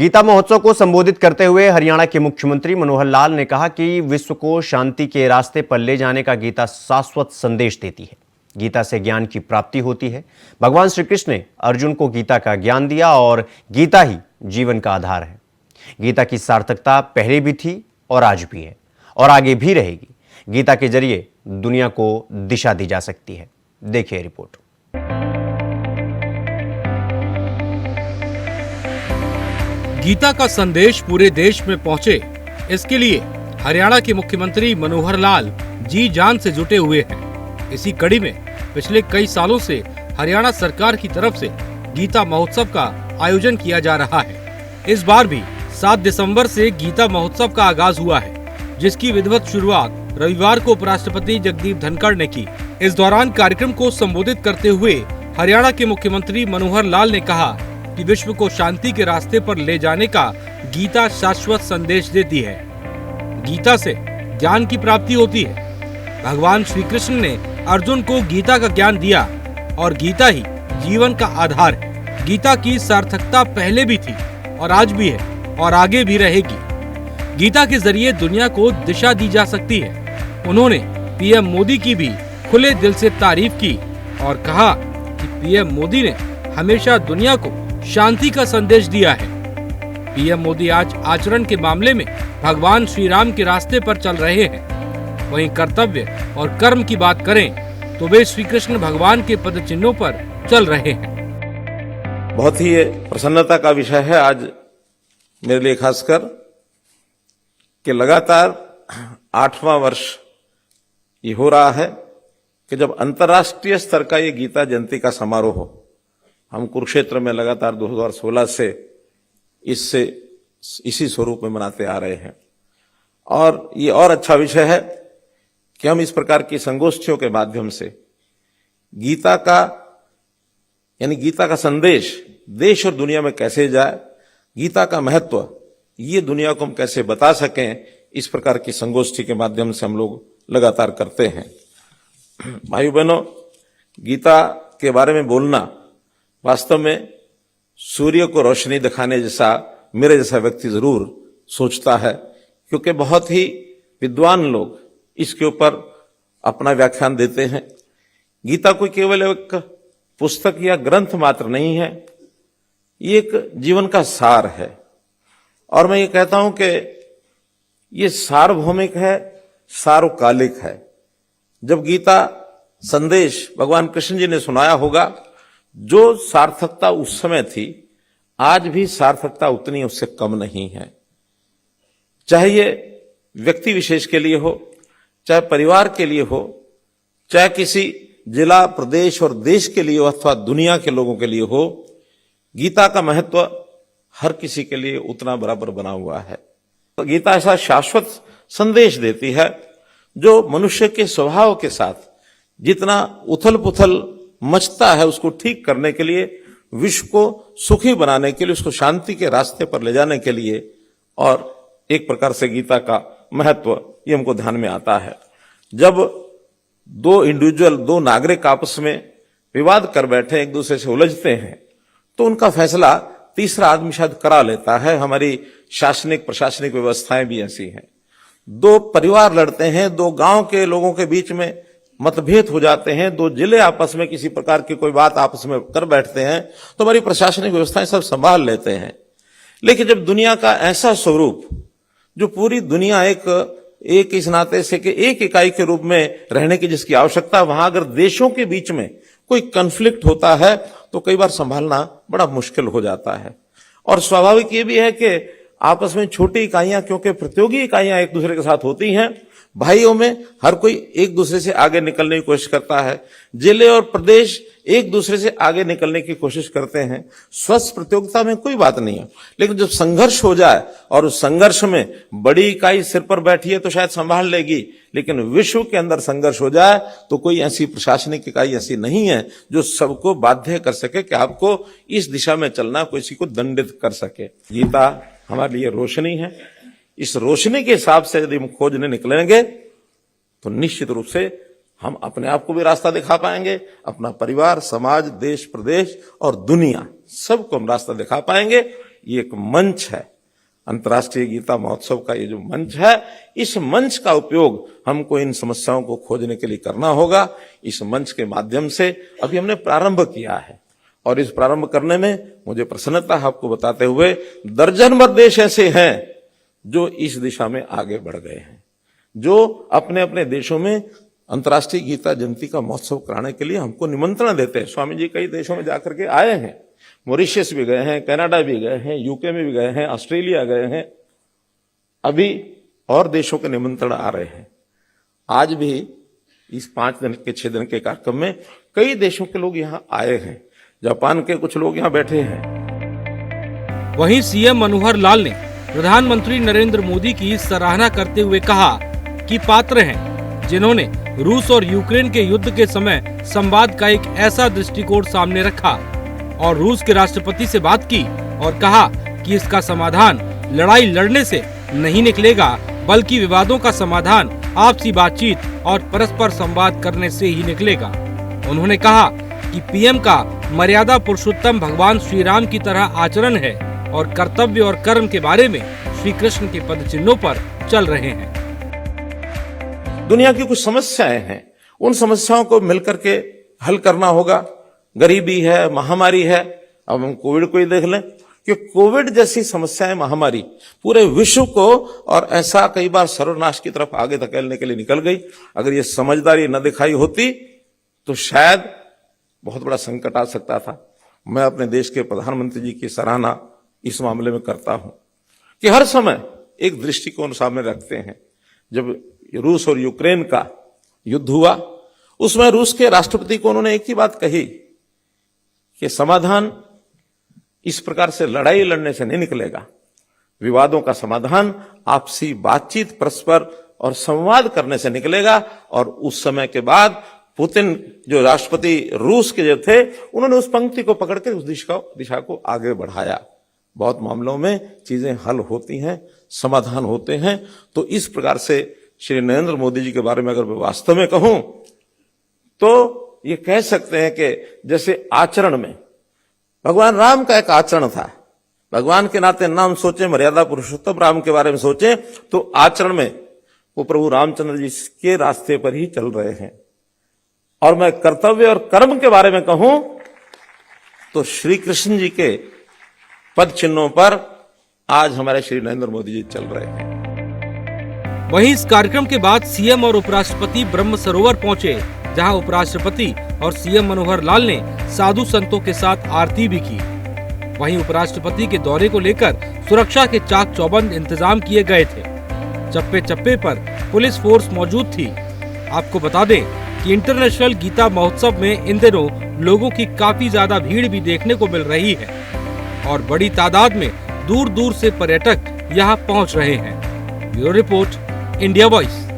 गीता महोत्सव को संबोधित करते हुए हरियाणा के मुख्यमंत्री मनोहर लाल ने कहा कि विश्व को शांति के रास्ते पर ले जाने का गीता शाश्वत संदेश देती है। गीता से ज्ञान की प्राप्ति होती है। भगवान श्री कृष्ण ने अर्जुन को गीता का ज्ञान दिया और गीता ही जीवन का आधार है। गीता की सार्थकता पहले भी थी और आज भी है और आगे भी रहेगी। गीता के जरिए दुनिया को दिशा दी जा सकती है। देखिए रिपोर्ट। गीता का संदेश पूरे देश में पहुंचे, इसके लिए हरियाणा के मुख्यमंत्री मनोहर लाल जी जान से जुटे हुए हैं। इसी कड़ी में पिछले कई सालों से हरियाणा सरकार की तरफ से गीता महोत्सव का आयोजन किया जा रहा है। इस बार भी 7 दिसंबर से गीता महोत्सव का आगाज हुआ है, जिसकी विधिवत शुरुआत रविवार को उपराष्ट्रपति जगदीप धनखड़ ने की। इस दौरान कार्यक्रम को संबोधित करते हुए हरियाणा के मुख्यमंत्री मनोहर लाल ने कहा कि विश्व को शांति के रास्ते पर ले जाने का गीता शाश्वत संदेश देती है। गीता से ज्ञान की प्राप्ति होती है। भगवान श्री कृष्ण ने अर्जुन को गीता का ज्ञान दिया और गीता ही जीवन का आधार है। गीता की सार्थकता पहले भी थी और आज भी है और आगे भी रहेगी। गीता के जरिए दुनिया को दिशा दी जा सकती है। उन्होंने पीएम मोदी की भी खुले दिल से तारीफ की और कहा कि पीएम मोदी ने हमेशा दुनिया को शांति का संदेश दिया है। पीएम मोदी आज आचरण के मामले में भगवान श्री राम के रास्ते पर चल रहे हैं। वहीं कर्तव्य और कर्म की बात करें तो वे श्री कृष्ण भगवान के पद चिन्हों पर चल रहे हैं। बहुत ही प्रसन्नता का विषय है आज मेरे लिए, खासकर कि लगातार 8वां वर्ष ये हो रहा है कि जब अंतर्राष्ट्रीय स्तर का ये गीता जयंती का समारोह हो। हम कुरुक्षेत्र में लगातार 2016 से इसी स्वरूप में मनाते आ रहे हैं और ये और अच्छा विषय है कि हम इस प्रकार की संगोष्ठियों के माध्यम से गीता का संदेश देश और दुनिया में कैसे जाए, गीता का महत्व ये दुनिया को हम कैसे बता सकें, इस प्रकार की संगोष्ठी के माध्यम से हम लोग लगातार करते हैं। भाइयों बहनों, गीता के बारे में बोलना वास्तव में सूर्य को रोशनी दिखाने जैसा मेरे जैसा व्यक्ति जरूर सोचता है, क्योंकि बहुत ही विद्वान लोग इसके ऊपर अपना व्याख्यान देते हैं। गीता कोई केवल एक पुस्तक या ग्रंथ मात्र नहीं है, ये एक जीवन का सार है। और मैं ये कहता हूं कि ये सार्वभौमिक है, सार्वकालिक है। जब गीता संदेश भगवान कृष्ण जी ने सुनाया होगा, जो सार्थकता उस समय थी, आज भी सार्थकता उतनी उससे कम नहीं है। चाहे ये व्यक्ति विशेष के लिए हो, चाहे परिवार के लिए हो, चाहे किसी जिला, प्रदेश और देश के लिए हो अथवा दुनिया के लोगों के लिए हो, गीता का महत्व हर किसी के लिए उतना बराबर बना हुआ है। तो गीता ऐसा शाश्वत संदेश देती है जो मनुष्य के स्वभाव के साथ जितना उथल पुथल मचता है, उसको ठीक करने के लिए, विश्व को सुखी बनाने के लिए, उसको शांति के रास्ते पर ले जाने के लिए, और एक प्रकार से गीता का महत्व ये हमको ध्यान में आता है। जब दो नागरिक आपस में विवाद कर बैठे, एक दूसरे से उलझते हैं, तो उनका फैसला तीसरा आदमी शायद करा लेता है। हमारी शासनिक प्रशासनिक व्यवस्थाएं भी ऐसी हैं। 2 परिवार लड़ते हैं, 2 गांव के लोगों के बीच में मतभेद हो जाते हैं, 2 जिले आपस में किसी प्रकार की कोई बात आपस में कर बैठते हैं, तो हमारी प्रशासनिक व्यवस्थाएं सब संभाल लेते हैं। लेकिन जब दुनिया का ऐसा स्वरूप, जो पूरी दुनिया एक इस नाते से कि एक इकाई के रूप में रहने की जिसकी आवश्यकता, वहां अगर देशों के बीच में कोई कन्फ्लिक्ट होता है तो कई बार संभालना बड़ा मुश्किल हो जाता है। और स्वाभाविक ये भी है कि आपस में छोटी इकाइयां, क्योंकि प्रतियोगी इकाइयां एक दूसरे के साथ होती हैं, भाइयों में हर कोई एक दूसरे से आगे निकलने की कोशिश करता है, जिले और प्रदेश एक दूसरे से आगे निकलने की कोशिश करते हैं। स्वस्थ प्रतियोगिता में कोई बात नहीं है, लेकिन जब संघर्ष हो जाए और उस संघर्ष में बड़ी इकाई सिर पर बैठी है तो शायद संभाल लेगी, लेकिन विश्व के अंदर संघर्ष हो जाए तो कोई ऐसी प्रशासनिक इकाई ऐसी नहीं है जो सबको बाध्य कर सके कि आपको इस दिशा में चलना, किसी को दंडित कर सके। गीता हमारे लिए रोशनी है। इस रोशनी के हिसाब से यदि हम खोजने निकलेंगे तो निश्चित रूप से हम अपने आप को भी रास्ता दिखा पाएंगे, अपना परिवार, समाज, देश, प्रदेश और दुनिया सबको हम रास्ता दिखा पाएंगे। ये एक मंच है, अंतर्राष्ट्रीय गीता महोत्सव का ये जो मंच है, इस मंच का उपयोग हमको इन समस्याओं को खोजने के लिए करना होगा। इस मंच के माध्यम से अभी हमने प्रारंभ किया है और इस प्रारंभ करने में मुझे प्रसन्नता है आपको बताते हुए, दर्जन भर देश ऐसे हैं जो इस दिशा में आगे बढ़ गए हैं, जो अपने अपने देशों में अंतर्राष्ट्रीय गीता जयंती का महोत्सव कराने के लिए हमको निमंत्रण देते हैं। स्वामी जी कई देशों में जाकर के आए हैं, मॉरिशस भी गए हैं, कनाडा भी गए हैं, यूके में भी गए हैं, ऑस्ट्रेलिया गए हैं, अभी और देशों के निमंत्रण आ रहे हैं। आज भी इस 5 दिन के 6 दिन के कार्यक्रम में कई देशों के लोग यहाँ आए हैं, जापान के कुछ लोग यहाँ बैठे हैं। वहीं सीएम मनोहर लाल ने प्रधानमंत्री नरेंद्र मोदी की सराहना करते हुए कहा कि पात्र हैं जिन्होंने रूस और यूक्रेन के युद्ध के समय संवाद का एक ऐसा दृष्टिकोण सामने रखा और रूस के राष्ट्रपति से बात की और कहा कि इसका समाधान लड़ाई लड़ने से नहीं निकलेगा, बल्कि विवादों का समाधान आपसी बातचीत और परस्पर संवाद करने से ही निकलेगा। उन्होंने कहा कि पीएम का मर्यादा पुरुषोत्तम भगवान श्री राम की तरह आचरण है और कर्तव्य और कर्म के बारे में श्री कृष्ण के पद चिन्हों पर चल रहे हैं। दुनिया की कुछ समस्याएं हैं, उन समस्याओं को मिलकर के हल करना होगा। गरीबी है, महामारी है, अब हम कोविड को ही देख लें कि कोविड जैसी समस्याएं, महामारी पूरे विश्व को और ऐसा कई बार सर्वनाश की तरफ आगे धकेलने के लिए निकल गई। अगर ये समझदारी न दिखाई होती तो शायद बहुत बड़ा संकट आ सकता था। मैं अपने देश के प्रधानमंत्री जी की सराहना इस मामले में करता हूं कि हर समय एक दृष्टिकोण सामने रखते हैं। जब रूस और यूक्रेन का युद्ध हुआ, उसमें रूस के राष्ट्रपति को उन्होंने एक ही बात कही कि समाधान इस प्रकार से लड़ाई लड़ने से नहीं निकलेगा, विवादों का समाधान आपसी बातचीत, परस्पर और संवाद करने से निकलेगा। और उस समय के बाद पुतिन जो राष्ट्रपति रूस के जो थे, उन्होंने उस पंक्ति को पकड़कर उस दिशा को आगे बढ़ाया। बहुत मामलों में चीजें हल होती हैं, समाधान होते हैं। तो इस प्रकार से श्री नरेंद्र मोदी जी के बारे में अगर मैं वास्तव में कहूं तो ये कह सकते हैं कि जैसे आचरण में भगवान राम का एक आचरण था, भगवान के नाते नाम सोचे, मर्यादा पुरुषोत्तम राम के बारे में सोचे, तो आचरण में वो प्रभु रामचंद्र जी के रास्ते पर ही चल रहे हैं। और मैं कर्तव्य और कर्म के बारे में कहूं तो श्री कृष्ण जी के पद चिन्हों पर आज हमारे श्री नरेंद्र मोदी जी चल रहे हैं। वहीं इस कार्यक्रम के बाद सीएम और उपराष्ट्रपति ब्रह्म सरोवर पहुंचे, जहां उपराष्ट्रपति और सीएम मनोहर लाल ने साधु संतों के साथ आरती भी की। वहीं उपराष्ट्रपति के दौरे को लेकर सुरक्षा के चाक चौबंद इंतजाम किए गए थे। चप्पे चप्पे पर पुलिस फोर्स मौजूद थी। आपको बता दें कि इंटरनेशनल गीता महोत्सव में इन दिनों लोगों की काफी ज्यादा भीड़ भी देखने को मिल रही है और बड़ी तादाद में दूर दूर से पर्यटक यहाँ पहुँच रहे हैं। Bureau report, India voice.